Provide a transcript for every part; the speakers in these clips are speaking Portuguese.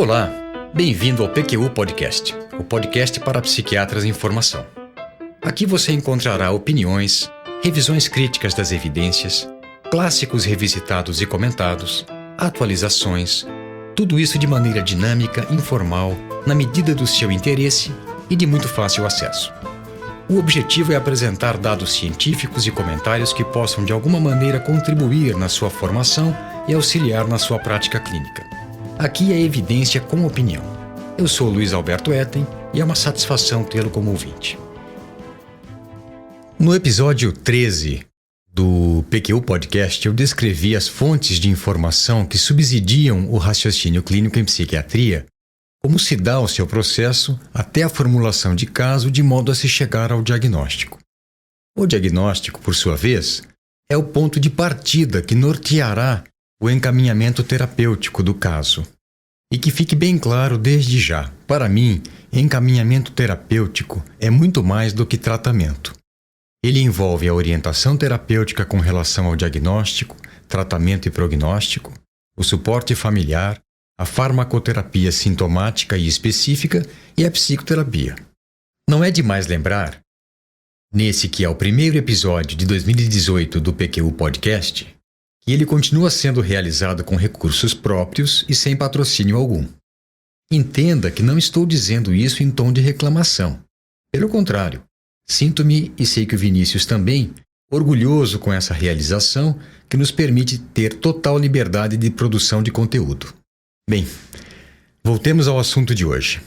Olá, bem-vindo ao PQU Podcast, o podcast para psiquiatras em formação. Aqui você encontrará opiniões, revisões críticas das evidências, clássicos revisitados e comentados, atualizações, tudo isso de maneira dinâmica, informal, na medida do seu interesse e de muito fácil acesso. O objetivo é apresentar dados científicos e comentários que possam de alguma maneira contribuir na sua formação e auxiliar na sua prática clínica. Aqui é evidência com opinião. Eu sou Luiz Alberto Etten e é uma satisfação tê-lo como ouvinte. No episódio 13 do PQU Podcast, eu descrevi as fontes de informação que subsidiam o raciocínio clínico em psiquiatria, como se dá o seu processo até a formulação de caso de modo a se chegar ao diagnóstico. O diagnóstico, por sua vez, é o ponto de partida que norteará o encaminhamento terapêutico do caso. E que fique bem claro desde já, para mim, encaminhamento terapêutico é muito mais do que tratamento. Ele envolve a orientação terapêutica com relação ao diagnóstico, tratamento e prognóstico, o suporte familiar, a farmacoterapia sintomática e específica e a psicoterapia. Não é demais lembrar, nesse que é o primeiro episódio de 2018 do PQU Podcast, que ele continua sendo realizado com recursos próprios e sem patrocínio algum. Entenda que não estou dizendo isso em tom de reclamação. Pelo contrário, sinto-me, e sei que o Vinícius também, orgulhoso com essa realização que nos permite ter total liberdade de produção de conteúdo. Bem, voltemos ao assunto de hoje.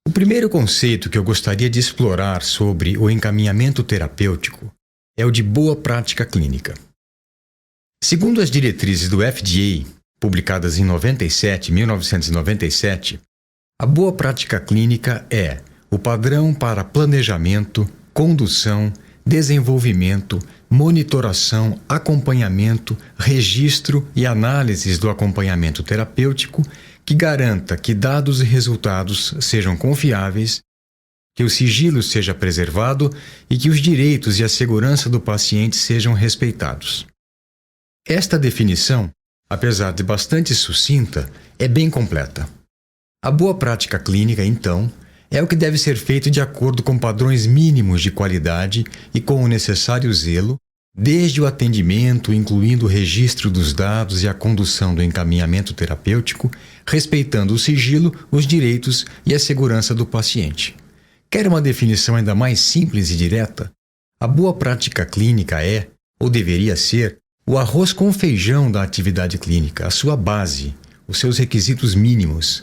O primeiro conceito que eu gostaria de explorar sobre o encaminhamento terapêutico é o de boa prática clínica. Segundo as diretrizes do FDA, publicadas em 1997, a boa prática clínica é o padrão para planejamento, condução, desenvolvimento, monitoração, acompanhamento, registro e análises do acompanhamento terapêutico que garanta que dados e resultados sejam confiáveis, que o sigilo seja preservado e que os direitos e a segurança do paciente sejam respeitados. Esta definição, apesar de bastante sucinta, é bem completa. A boa prática clínica, então, é o que deve ser feito de acordo com padrões mínimos de qualidade e com o necessário zelo, desde o atendimento, incluindo o registro dos dados e a condução do encaminhamento terapêutico, respeitando o sigilo, os direitos e a segurança do paciente. Quer uma definição ainda mais simples e direta? A boa prática clínica é, ou deveria ser, o arroz com feijão da atividade clínica, a sua base, os seus requisitos mínimos.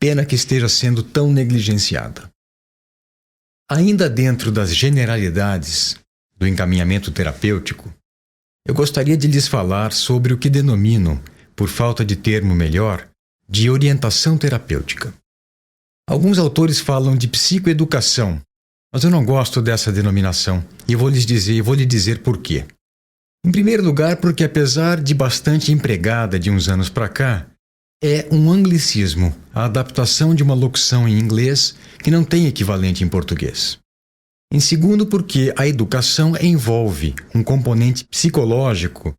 Pena que esteja sendo tão negligenciada. Ainda dentro das generalidades do encaminhamento terapêutico, eu gostaria de lhes falar sobre o que denomino, por falta de termo melhor, de orientação terapêutica. Alguns autores falam de psicoeducação, mas eu não gosto dessa denominação e vou lhe dizer por quê. Em primeiro lugar, porque apesar de bastante empregada de uns anos para cá, é um anglicismo, a adaptação de uma locução em inglês que não tem equivalente em português. Em segundo, porque a educação envolve um componente psicológico,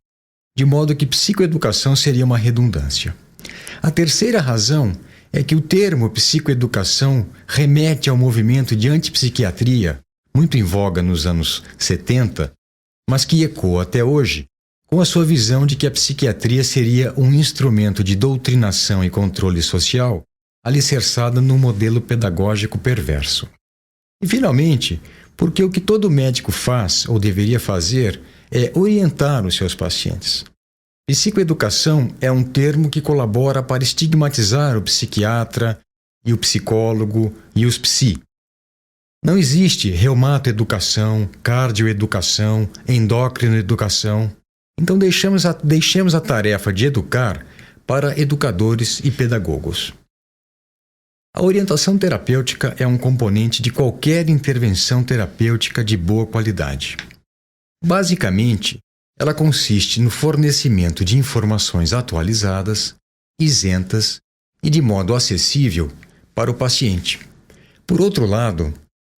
de modo que psicoeducação seria uma redundância. A terceira razão é que o termo psicoeducação remete ao movimento de antipsiquiatria, muito em voga nos anos 70, mas que ecoa até hoje, com a sua visão de que a psiquiatria seria um instrumento de doutrinação e controle social alicerçada num modelo pedagógico perverso. E, finalmente, porque o que todo médico faz ou deveria fazer é orientar os seus pacientes. Psicoeducação é um termo que colabora para estigmatizar o psiquiatra e o psicólogo e os psi. Não existe reumatoeducação, cardioeducação, endócrinoeducação. Então deixemos a tarefa de educar para educadores e pedagogos. A orientação terapêutica é um componente de qualquer intervenção terapêutica de boa qualidade. Basicamente, ela consiste no fornecimento de informações atualizadas, isentas e de modo acessível para o paciente. Por outro lado,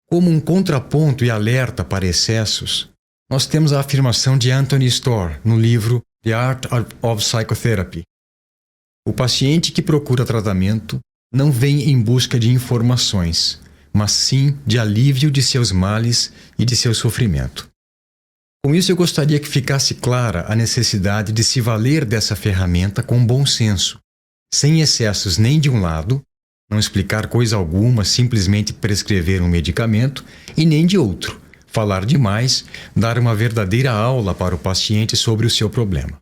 como um contraponto e alerta para excessos, nós temos a afirmação de Anthony Storr no livro The Art of Psychotherapy. O paciente que procura tratamento não vem em busca de informações, mas sim de alívio de seus males e de seu sofrimento. Com isso, eu gostaria que ficasse clara a necessidade de se valer dessa ferramenta com bom senso, sem excessos nem de um lado, não explicar coisa alguma, simplesmente prescrever um medicamento, e nem de outro, falar demais, dar uma verdadeira aula para o paciente sobre o seu problema.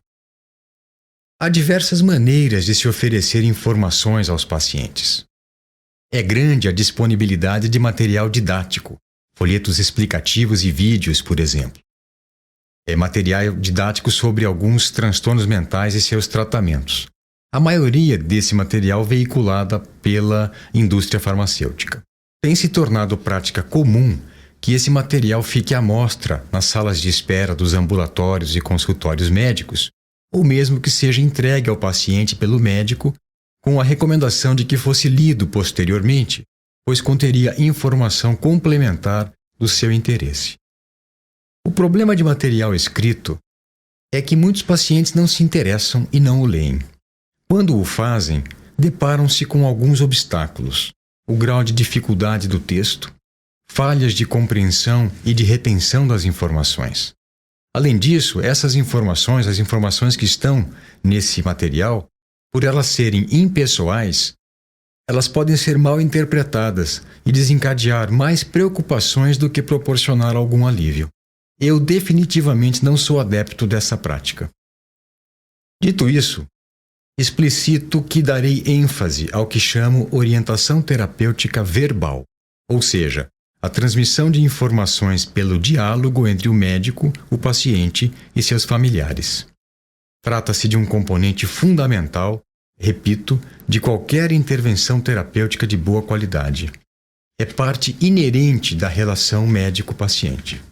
Há diversas maneiras de se oferecer informações aos pacientes. É grande a disponibilidade de material didático, folhetos explicativos e vídeos, por exemplo. É material didático sobre alguns transtornos mentais e seus tratamentos. A maioria desse material veiculada pela indústria farmacêutica. Tem se tornado prática comum que esse material fique à mostra nas salas de espera dos ambulatórios e consultórios médicos, ou mesmo que seja entregue ao paciente pelo médico com a recomendação de que fosse lido posteriormente, pois conteria informação complementar do seu interesse. O problema de material escrito é que muitos pacientes não se interessam e não o leem. Quando o fazem, deparam-se com alguns obstáculos: o grau de dificuldade do texto, falhas de compreensão e de retenção das informações. Além disso, essas informações, as informações que estão nesse material, por elas serem impessoais, elas podem ser mal interpretadas e desencadear mais preocupações do que proporcionar algum alívio. Eu definitivamente não sou adepto dessa prática. Dito isso, explicito que darei ênfase ao que chamo orientação terapêutica verbal, ou seja, a transmissão de informações pelo diálogo entre o médico, o paciente e seus familiares. Trata-se de um componente fundamental, repito, de qualquer intervenção terapêutica de boa qualidade. É parte inerente da relação médico-paciente.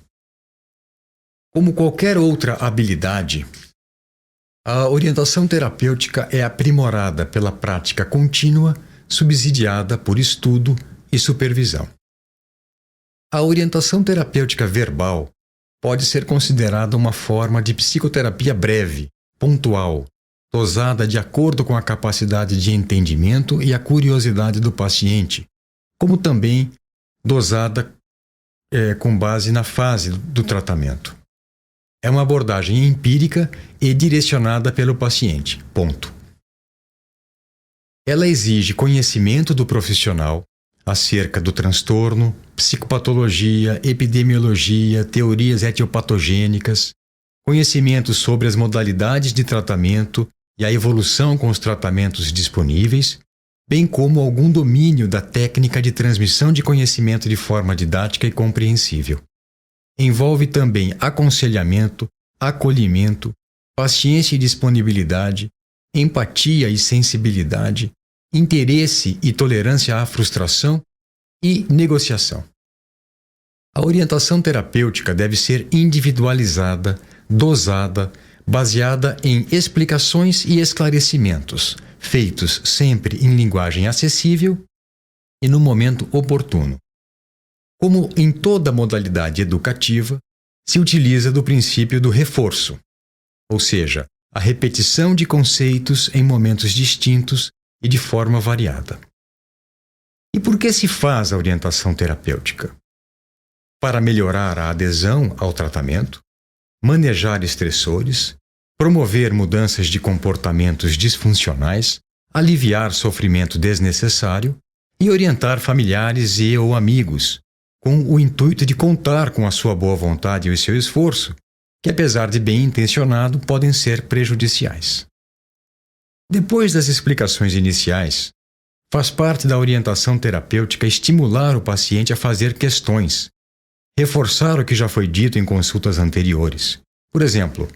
Como qualquer outra habilidade, a orientação terapêutica é aprimorada pela prática contínua, subsidiada por estudo e supervisão. A orientação terapêutica verbal pode ser considerada uma forma de psicoterapia breve, pontual, dosada de acordo com a capacidade de entendimento e a curiosidade do paciente, como também dosada com base na fase do tratamento. É uma abordagem empírica e direcionada pelo paciente. Ponto. Ela exige conhecimento do profissional acerca do transtorno, psicopatologia, epidemiologia, teorias etiopatogênicas, conhecimento sobre as modalidades de tratamento e a evolução com os tratamentos disponíveis, bem como algum domínio da técnica de transmissão de conhecimento de forma didática e compreensível. Envolve também aconselhamento, acolhimento, paciência e disponibilidade, empatia e sensibilidade, interesse e tolerância à frustração e negociação. A orientação terapêutica deve ser individualizada, dosada, baseada em explicações e esclarecimentos, feitos sempre em linguagem acessível e no momento oportuno. Como em toda modalidade educativa, se utiliza do princípio do reforço, ou seja, a repetição de conceitos em momentos distintos e de forma variada. E por que se faz a orientação terapêutica? Para melhorar a adesão ao tratamento, manejar estressores, promover mudanças de comportamentos disfuncionais, aliviar sofrimento desnecessário e orientar familiares e ou amigos, com o intuito de contar com a sua boa vontade e o seu esforço, que apesar de bem intencionado, podem ser prejudiciais. Depois das explicações iniciais, faz parte da orientação terapêutica estimular o paciente a fazer questões, reforçar o que já foi dito em consultas anteriores. Por exemplo,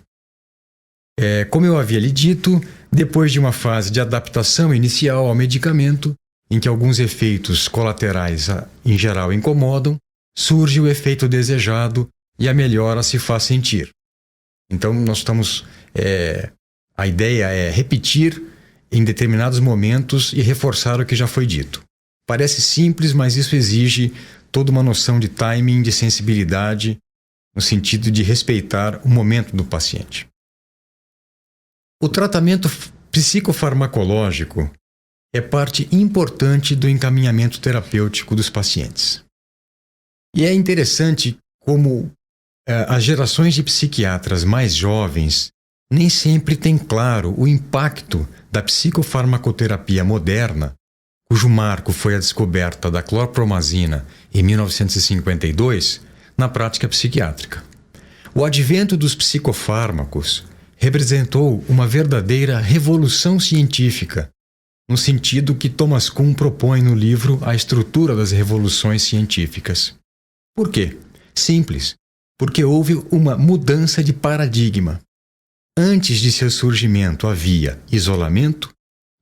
como eu havia lhe dito, depois de uma fase de adaptação inicial ao medicamento, em que alguns efeitos colaterais em geral incomodam, surge o efeito desejado e a melhora se faz sentir. Então, a ideia é repetir em determinados momentos e reforçar o que já foi dito. Parece simples, mas isso exige toda uma noção de timing, de sensibilidade, no sentido de respeitar o momento do paciente. O tratamento psicofarmacológico é parte importante do encaminhamento terapêutico dos pacientes. E é interessante como as gerações de psiquiatras mais jovens nem sempre têm claro o impacto da psicofarmacoterapia moderna, cujo marco foi a descoberta da clorpromazina em 1952, na prática psiquiátrica. O advento dos psicofármacos representou uma verdadeira revolução científica, no sentido que Thomas Kuhn propõe no livro A Estrutura das Revoluções Científicas. Por quê? Simples, porque houve uma mudança de paradigma. Antes de seu surgimento havia isolamento,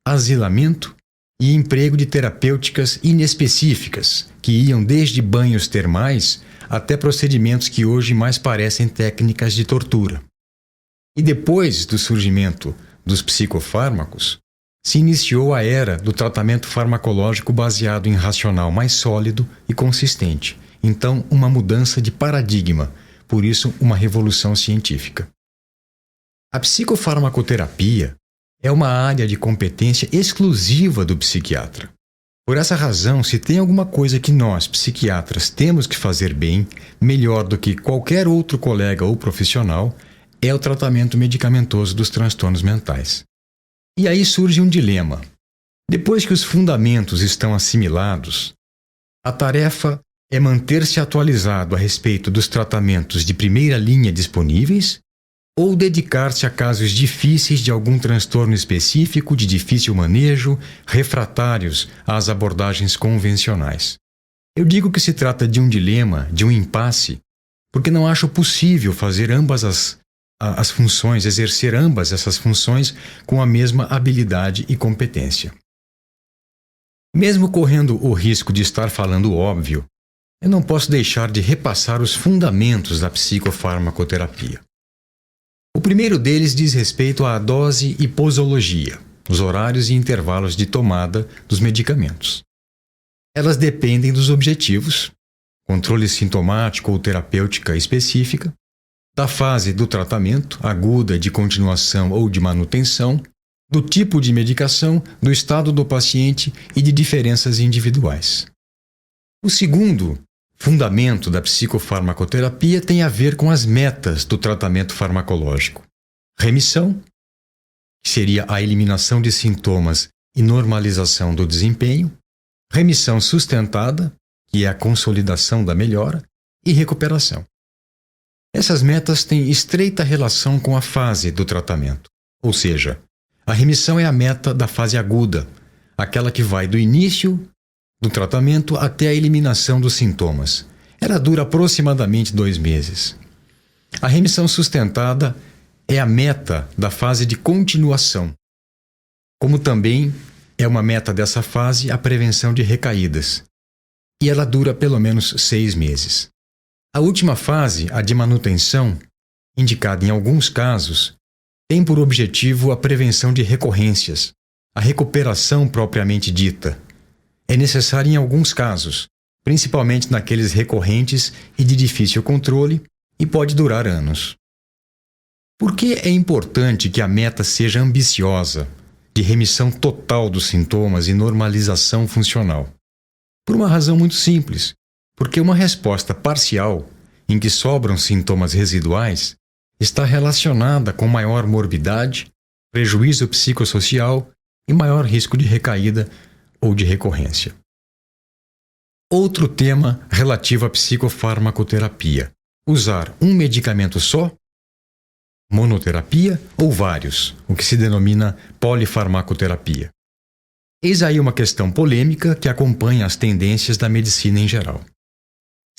asilamento e emprego de terapêuticas inespecíficas, que iam desde banhos termais até procedimentos que hoje mais parecem técnicas de tortura. E depois do surgimento dos psicofármacos, se iniciou a era do tratamento farmacológico baseado em racional mais sólido e consistente. Então, uma mudança de paradigma, por isso, uma revolução científica. A psicofarmacoterapia é uma área de competência exclusiva do psiquiatra. Por essa razão, se tem alguma coisa que nós, psiquiatras, temos que fazer bem, melhor do que qualquer outro colega ou profissional, é o tratamento medicamentoso dos transtornos mentais. E aí surge um dilema. Depois que os fundamentos estão assimilados, a tarefa é manter-se atualizado a respeito dos tratamentos de primeira linha disponíveis ou dedicar-se a casos difíceis de algum transtorno específico, de difícil manejo, refratários às abordagens convencionais. Eu digo que se trata de um dilema, de um impasse, porque não acho possível fazer ambas as funções, exercer ambas essas funções com a mesma habilidade e competência. Mesmo correndo o risco de estar falando óbvio, eu não posso deixar de repassar os fundamentos da psicofarmacoterapia. O primeiro deles diz respeito à dose e posologia, os horários e intervalos de tomada dos medicamentos. Elas dependem dos objetivos, controle sintomático ou terapêutica específica, da fase do tratamento, aguda, de continuação ou de manutenção, do tipo de medicação, do estado do paciente e de diferenças individuais. O segundo fundamento da psicofarmacoterapia tem a ver com as metas do tratamento farmacológico. Remissão, que seria a eliminação de sintomas e normalização do desempenho. Remissão sustentada, que é a consolidação da melhora. E recuperação. Essas metas têm estreita relação com a fase do tratamento. Ou seja, a remissão é a meta da fase aguda, aquela que vai do início do tratamento até a eliminação dos sintomas. Ela dura aproximadamente 2 meses. A remissão sustentada é a meta da fase de continuação, como também é uma meta dessa fase a prevenção de recaídas, e ela dura pelo menos 6 meses. A última fase, a de manutenção, indicada em alguns casos, tem por objetivo a prevenção de recorrências, a recuperação propriamente dita. É necessária em alguns casos, principalmente naqueles recorrentes e de difícil controle, e pode durar anos. Por que é importante que a meta seja ambiciosa, de remissão total dos sintomas e normalização funcional? Por uma razão muito simples, porque uma resposta parcial, em que sobram sintomas residuais, está relacionada com maior morbidade, prejuízo psicossocial e maior risco de recaída ou de recorrência. Outro tema relativo à psicofarmacoterapia: usar um medicamento só, monoterapia ou vários, o que se denomina polifarmacoterapia. Eis aí uma questão polêmica que acompanha as tendências da medicina em geral.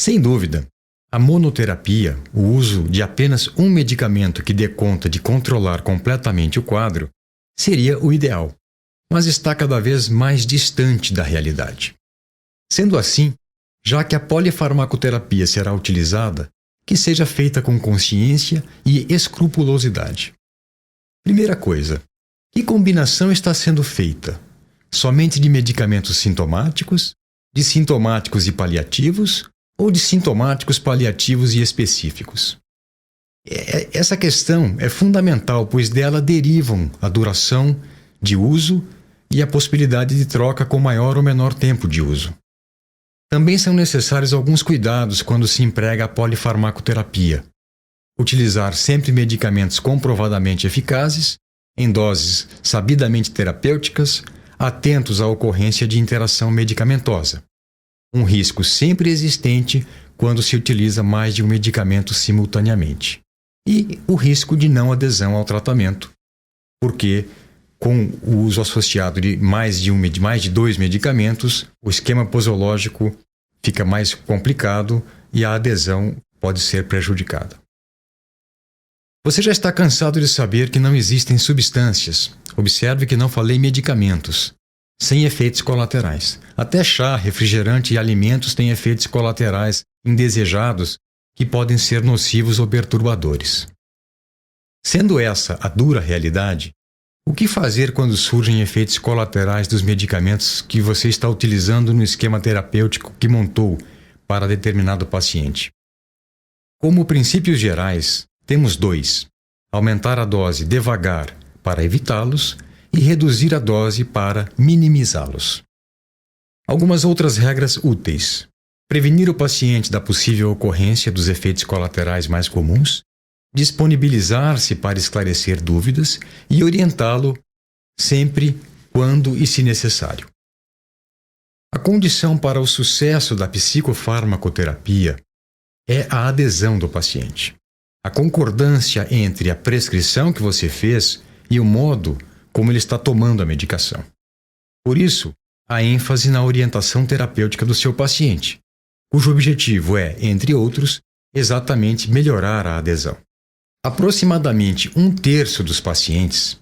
Sem dúvida, a monoterapia, o uso de apenas um medicamento que dê conta de controlar completamente o quadro, seria o ideal, mas está cada vez mais distante da realidade. Sendo assim, já que a polifarmacoterapia será utilizada, que seja feita com consciência e escrupulosidade. Primeira coisa, que combinação está sendo feita? Somente de medicamentos sintomáticos, de sintomáticos e paliativos, ou de sintomáticos, paliativos e específicos? Essa questão é fundamental, pois dela derivam a duração de uso e a possibilidade de troca com maior ou menor tempo de uso. Também são necessários alguns cuidados quando se emprega a polifarmacoterapia. Utilizar sempre medicamentos comprovadamente eficazes, em doses sabidamente terapêuticas, atentos à ocorrência de interação medicamentosa. Um risco sempre existente quando se utiliza mais de um medicamento simultaneamente. E o risco de não adesão ao tratamento, porque com o uso associado de mais de 2 medicamentos, o esquema posológico fica mais complicado e a adesão pode ser prejudicada. Você já está cansado de saber que não existem substâncias, observe que não falei medicamentos, sem efeitos colaterais. Até chá, refrigerante e alimentos têm efeitos colaterais indesejados que podem ser nocivos ou perturbadores. Sendo essa a dura realidade, o que fazer quando surgem efeitos colaterais dos medicamentos que você está utilizando no esquema terapêutico que montou para determinado paciente? Como princípios gerais, temos 2: aumentar a dose devagar para evitá-los e reduzir a dose para minimizá-los. Algumas outras regras úteis: prevenir o paciente da possível ocorrência dos efeitos colaterais mais comuns, disponibilizar-se para esclarecer dúvidas e orientá-lo sempre quando e se necessário. A condição para o sucesso da psicofarmacoterapia é a adesão do paciente. A concordância entre a prescrição que você fez e o modo como ele está tomando a medicação. Por isso, a ênfase na orientação terapêutica do seu paciente, cujo objetivo é, entre outros, exatamente melhorar a adesão. Aproximadamente 1/3 dos pacientes,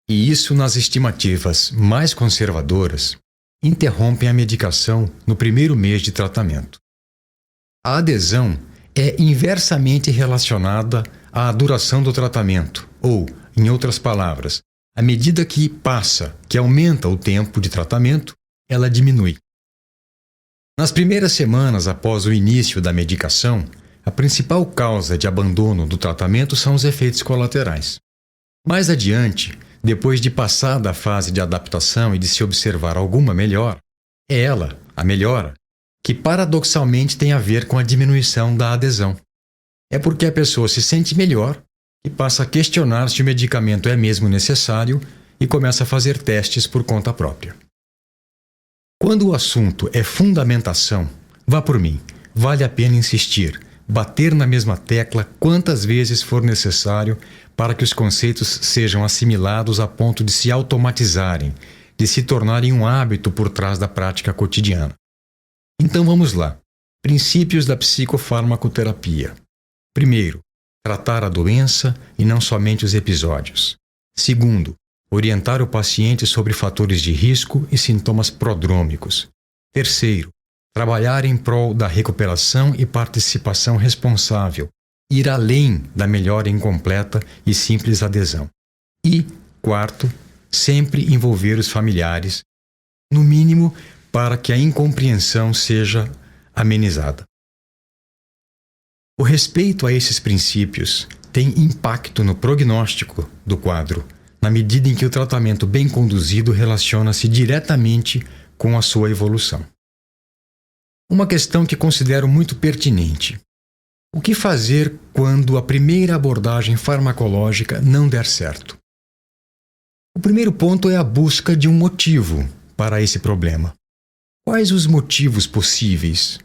e isso nas estimativas mais conservadoras, interrompem a medicação no primeiro mês de tratamento. A adesão é inversamente relacionada à duração do tratamento, ou, em outras palavras, à medida que aumenta o tempo de tratamento, ela diminui. Nas primeiras semanas após o início da medicação, a principal causa de abandono do tratamento são os efeitos colaterais. Mais adiante, depois de passada a fase de adaptação e de se observar alguma melhora, é ela, a melhora, que paradoxalmente tem a ver com a diminuição da adesão. É porque a pessoa se sente melhor e passa a questionar se o medicamento é mesmo necessário e começa a fazer testes por conta própria. Quando o assunto é fundamentação, vá por mim, vale a pena insistir, bater na mesma tecla quantas vezes for necessário para que os conceitos sejam assimilados a ponto de se automatizarem, de se tornarem um hábito por trás da prática cotidiana. Então vamos lá. Princípios da psicofarmacoterapia. Primeiro, tratar a doença e não somente os episódios. Segundo, orientar o paciente sobre fatores de risco e sintomas prodrômicos. Terceiro, trabalhar em prol da recuperação e participação responsável, ir além da melhora incompleta e simples adesão. E, quarto, sempre envolver os familiares, no mínimo para que a incompreensão seja amenizada. O respeito a esses princípios tem impacto no prognóstico do quadro, na medida em que o tratamento bem conduzido relaciona-se diretamente com a sua evolução. Uma questão que considero muito pertinente: o que fazer quando a primeira abordagem farmacológica não der certo? O primeiro ponto é a busca de um motivo para esse problema. Quais os motivos possíveis?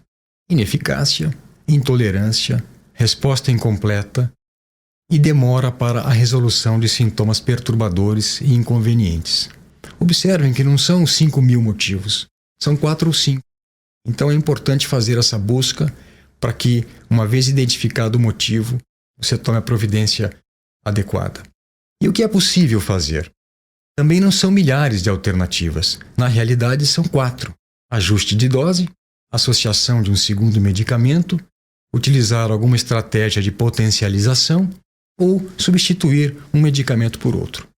Ineficácia, intolerância, resposta incompleta e demora para a resolução de sintomas perturbadores e inconvenientes. Observem que não são 5.000 motivos, são 4 ou 5. Então é importante fazer essa busca para que, uma vez identificado o motivo, você tome a providência adequada. E o que é possível fazer? Também não são milhares de alternativas. Na realidade, são 4. Ajuste de dose, associação de um segundo medicamento, utilizar alguma estratégia de potencialização ou substituir um medicamento por outro.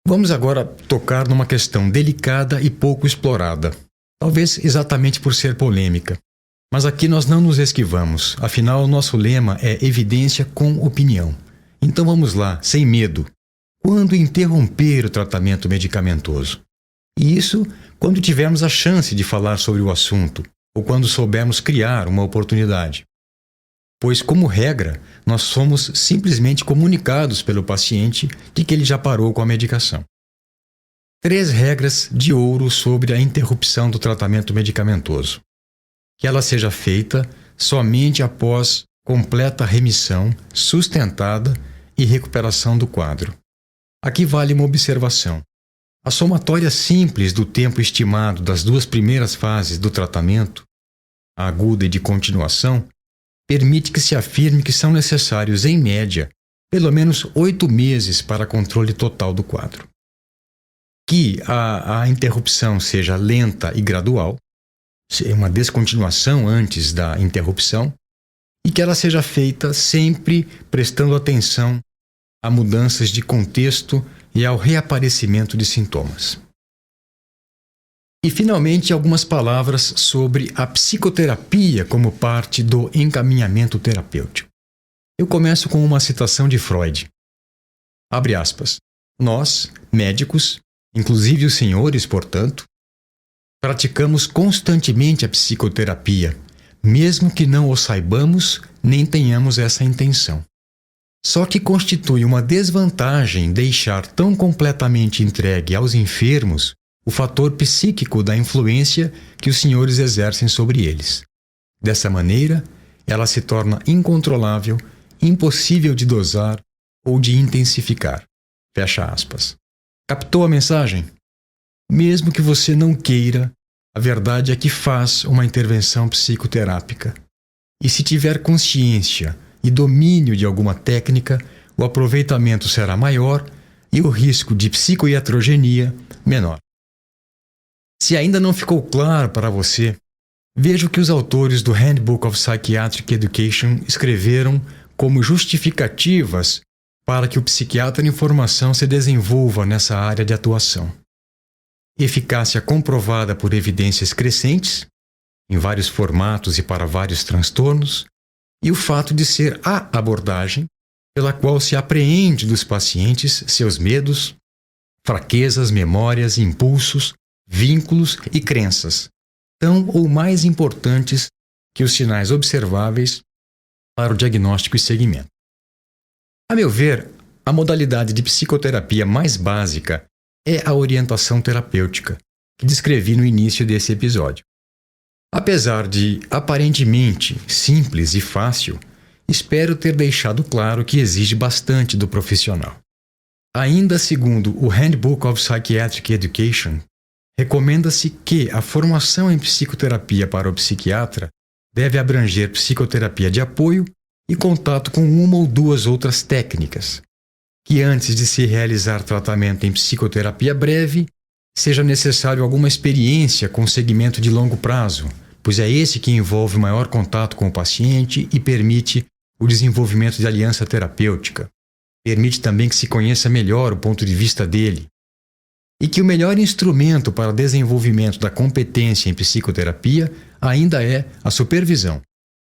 Vamos agora tocar numa questão delicada e pouco explorada, talvez exatamente por ser polêmica. Mas aqui nós não nos esquivamos, afinal o nosso lema é evidência com opinião. Então vamos lá, sem medo. quando interromper o tratamento medicamentoso. E isso quando tivermos a chance de falar sobre o assunto ou quando soubermos criar uma oportunidade. Pois, como regra, nós somos simplesmente comunicados pelo paciente de que ele já parou com a medicação. 3 regras de ouro sobre a interrupção do tratamento medicamentoso. Que ela seja feita somente após completa remissão, sustentada e recuperação do quadro. Aqui vale uma observação. A somatória simples do tempo estimado das 2 primeiras fases do tratamento, a aguda e de continuação, permite que se afirme que são necessários, em média, pelo menos 8 meses para controle total do quadro. Que a interrupção seja lenta e gradual, uma descontinuação antes da interrupção, e que ela seja feita sempre prestando atenção a mudanças de contexto e ao reaparecimento de sintomas. E, finalmente, algumas palavras sobre a psicoterapia como parte do encaminhamento terapêutico. Eu começo com uma citação de Freud. Abre aspas. Nós, médicos, inclusive os senhores, portanto, praticamos constantemente a psicoterapia, mesmo que não o saibamos nem tenhamos essa intenção. Só que constitui uma desvantagem deixar tão completamente entregue aos enfermos o fator psíquico da influência que os senhores exercem sobre eles. Dessa maneira, ela se torna incontrolável, impossível de dosar ou de intensificar. Fecha aspas. Captou a mensagem? Mesmo que você não queira, a verdade é que faz uma intervenção psicoterápica. E se tiver consciência e domínio de alguma técnica, o aproveitamento será maior e o risco de psicoiatrogenia menor. Se ainda não ficou claro para você, veja o que os autores do Handbook of Psychiatric Education escreveram como justificativas para que o psiquiatra em formação se desenvolva nessa área de atuação. Eficácia comprovada por evidências crescentes, em vários formatos e para vários transtornos, e o fato de ser a abordagem pela qual se apreende dos pacientes seus medos, fraquezas, memórias, impulsos, vínculos e crenças, tão ou mais importantes que os sinais observáveis para o diagnóstico e seguimento. A meu ver, a modalidade de psicoterapia mais básica é a orientação terapêutica, que descrevi no início desse episódio. Apesar de aparentemente simples e fácil, espero ter deixado claro que exige bastante do profissional. Ainda segundo o Handbook of Psychiatric Education, recomenda-se que a formação em psicoterapia para o psiquiatra deve abranger psicoterapia de apoio e contato com uma ou 2 outras técnicas, que antes de se realizar tratamento em psicoterapia breve, seja necessário alguma experiência com segmento de longo prazo, pois é esse que envolve maior contato com o paciente e permite o desenvolvimento de aliança terapêutica. Permite também que se conheça melhor o ponto de vista dele. E que o melhor instrumento para o desenvolvimento da competência em psicoterapia ainda é a supervisão,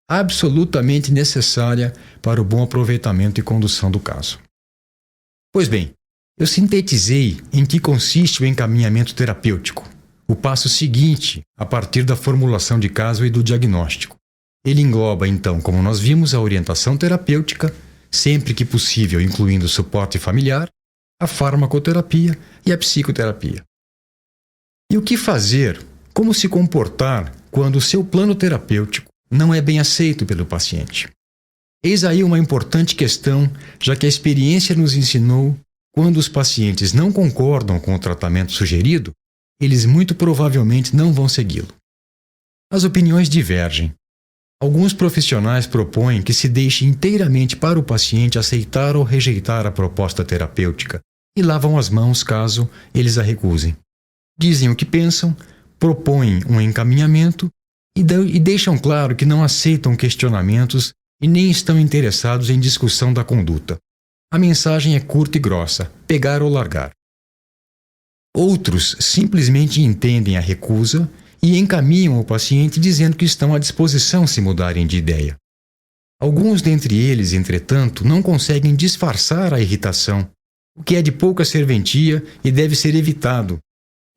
absolutamente necessária para o bom aproveitamento e condução do caso. Pois bem, eu sintetizei em que consiste o encaminhamento terapêutico, o passo seguinte a partir da formulação de caso e do diagnóstico. Ele engloba, então, como nós vimos, a orientação terapêutica, sempre que possível incluindo o suporte familiar, a farmacoterapia e a psicoterapia. E o que fazer, como se comportar quando o seu plano terapêutico não é bem aceito pelo paciente? Eis aí uma importante questão, já que a experiência nos ensinou quando os pacientes não concordam com o tratamento sugerido, eles muito provavelmente não vão segui-lo. As opiniões divergem. Alguns profissionais propõem que se deixe inteiramente para o paciente aceitar ou rejeitar a proposta terapêutica e lavam as mãos caso eles a recusem. Dizem o que pensam, propõem um encaminhamento e deixam claro que não aceitam questionamentos e nem estão interessados em discussão da conduta. A mensagem é curta e grossa: pegar ou largar. Outros simplesmente entendem a recusa e encaminham o paciente dizendo que estão à disposição se mudarem de ideia. Alguns dentre eles, entretanto, não conseguem disfarçar a irritação, o que é de pouca serventia e deve ser evitado,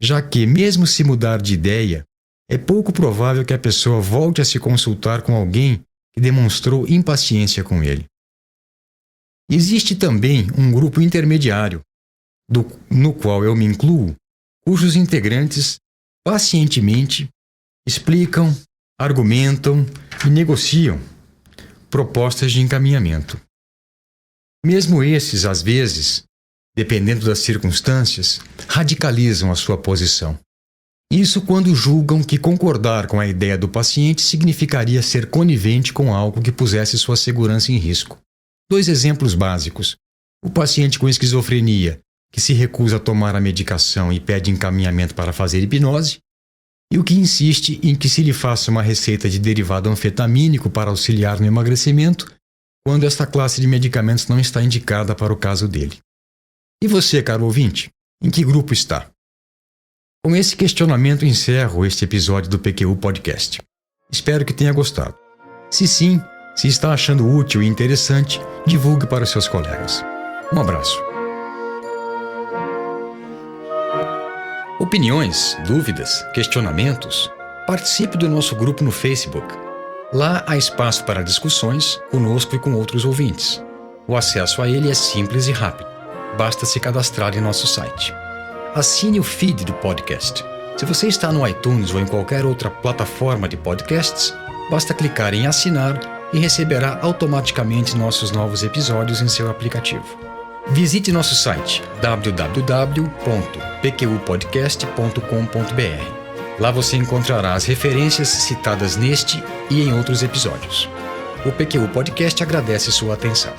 já que, mesmo se mudar de ideia, é pouco provável que a pessoa volte a se consultar com alguém que demonstrou impaciência com ele. Existe também um grupo intermediário, no qual eu me incluo, cujos integrantes pacientemente explicam, argumentam e negociam propostas de encaminhamento. Mesmo esses, às vezes, dependendo das circunstâncias, radicalizam a sua posição. Isso quando julgam que concordar com a ideia do paciente significaria ser conivente com algo que pusesse sua segurança em risco. 2 exemplos básicos. O paciente com esquizofrenia, que se recusa a tomar a medicação e pede encaminhamento para fazer hipnose, e o que insiste em que se lhe faça uma receita de derivado anfetamínico para auxiliar no emagrecimento, quando esta classe de medicamentos não está indicada para o caso dele. E você, caro ouvinte, em que grupo está? Com esse questionamento encerro este episódio do PQU Podcast. Espero que tenha gostado. Se sim, se está achando útil e interessante, divulgue para os seus colegas. Um abraço. Opiniões, dúvidas, questionamentos? Participe do nosso grupo no Facebook. Lá há espaço para discussões conosco e com outros ouvintes. O acesso a ele é simples e rápido. Basta se cadastrar em nosso site. Assine o feed do podcast. Se você está no iTunes ou em qualquer outra plataforma de podcasts, basta clicar em assinar e receberá automaticamente nossos novos episódios em seu aplicativo. Visite nosso site www.pqpodcast.com.br. Lá você encontrará as referências citadas neste e em outros episódios. O PQU Podcast agradece sua atenção.